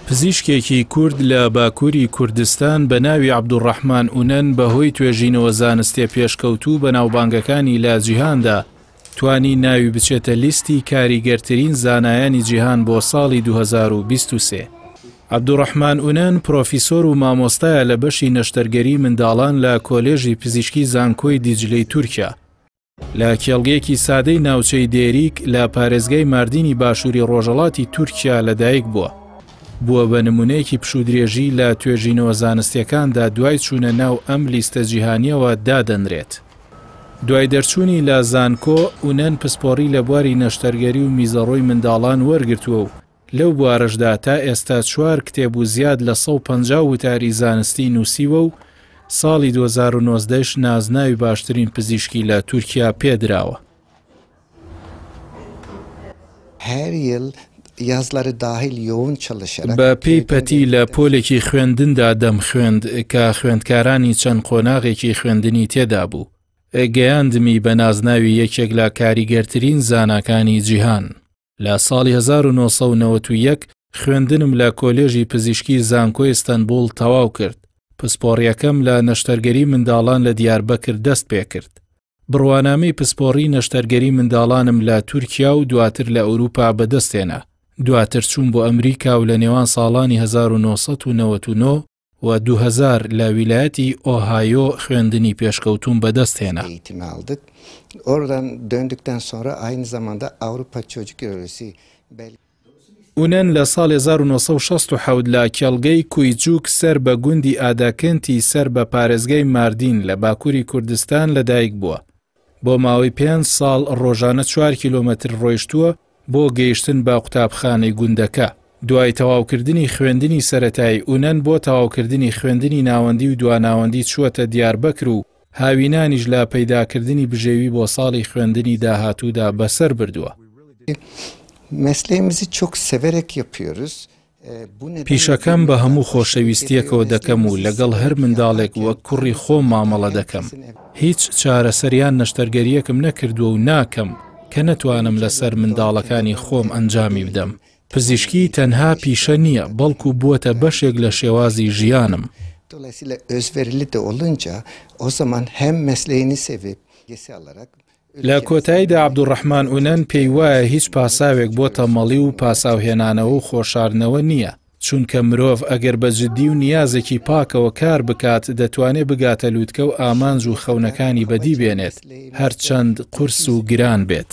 پزیشکێکی کورد لە باکووری کوردستان بە ناوی عەبدوڕەحمان ئونەن بەهۆی توێژینەوە زانستیە پێشکەوتوو بە ناوبانگەکانی لە جیهاندا توانی ناوی بچێتە لیستی کاریگەرترین زانایانی جیهان بۆ ساڵی 2023. عەبدوڕەحمان ئونەن پرۆفیسۆر و مامۆستایە لە بەشی نەشتەرگەری منداڵان لە کۆلێژی پزیشکی زانکۆی دیجلەی تورکیا. لە کێڵگەیەکی سادەی ناوچەی دێریک لە پارێزگای ماردینی باشووری ڕۆژهەڵاتی تورکیا لەدایک بووە. بووە بە نمونەیەکی پشودرێژی لە توێژینەوە زانستیەکاندا دوای چوونە ناو ئەم لیستە جیهانیەوە دادەنرێت. دوای دەرچوونی لە زانکۆ ئونەن پسپۆڕی لە بواری نەشتەرگەری و میزەڕۆی منداڵان وەرگرتووە و لەو بوارەشدا تا ئێستا 4 کتێب و زیاد لە 150 وتاری زانستی نووسیوە و ساڵی 2019 نازناوی باشترین پزیشکی لە تورکیا پێدراوە. بە پێی پەتی لە پۆلێکی خوێندندا دەم خوێند کە خوێندکارانی چەند قۆناغێکی خوێندنی تێدا بوو. گەیاندمی بە نازناوی یەکێک لە کاریگەرترین زاناکانی جیهان. لە ساڵی 1991 خوێندنم لە کۆلێژی پزیشکی زانکۆی ئیستەنبوڵ تەواو کرد. پسپۆڕیەکەم لە نەشتەرگەری منداڵان لە دیاربەکر دەست پێ کرد. بڕوانامەی پسپۆڕی نەشتەرگەری منداڵانم لە تورکیا و دواتر لە ئەوروپا بەدەستێنا. دواتر چوون بۆ ئەمریکا و لە نێوان ساڵانی 1999 و 2000 لە ویلایەتی ئۆهایۆ خوێندنی پێشکەوتوم بەدەستهێنا. ئونەن لە ساڵی 1967 لە کێڵگەی کویجووک سەر بە گوندی ئاداکەنتی سەر بە پارێزگای ماردین لە باکووری کوردستان لەدایک بووە. بۆ ماوەی 5 ساڵ ڕۆژانە 4 کیلۆمەتر ڕۆیشتووە بۆ گەیشتن بە قوتابخانەی گوندەکە. دوای تەواوکردنی خوێندنی سەرەتایی ئونەن بۆ تەواوکردنی خوێندنی ناوەندی و دواناوەندی چووەتە دیاربەکر و هاوینانیش لە پەیداکردنی بژێوی بۆ ساڵی خوێندنی داهاتوودا بەسەر بردووە. پیشەکەم بە هەموو خۆشەویستیەکەوە دەکەم و لەگەڵ هەر منداڵێک وەک کوڕی خۆم مامەڵە دەکەم. هیچ چارەسەریان نەشتەرگەریەکم نەکردووە و ناکەم کە نەتوانم لەسەر منداڵەکانی خۆم ئەنجامی بدەم. پزیشکی تەنها پیشە نییە بەڵکو بووەتە بەشێک لە شێوازی ژیانم. لە کۆتاییدا عەبدوڕەحمان ئونەن پێی وایە هیچ پاساوێک بۆ تەمەڵی و پاساوهێنانەوە و خۆشاردنەوە نییە، چونکە مرۆڤ ئەگەر بە جددی و نیازێکی پاکەوە کار بکات دەتوانێت بگاتە لووتکە و ئامانج و خەونەکانی بەدی بێنێت هەرچەند قورس و گران بێت.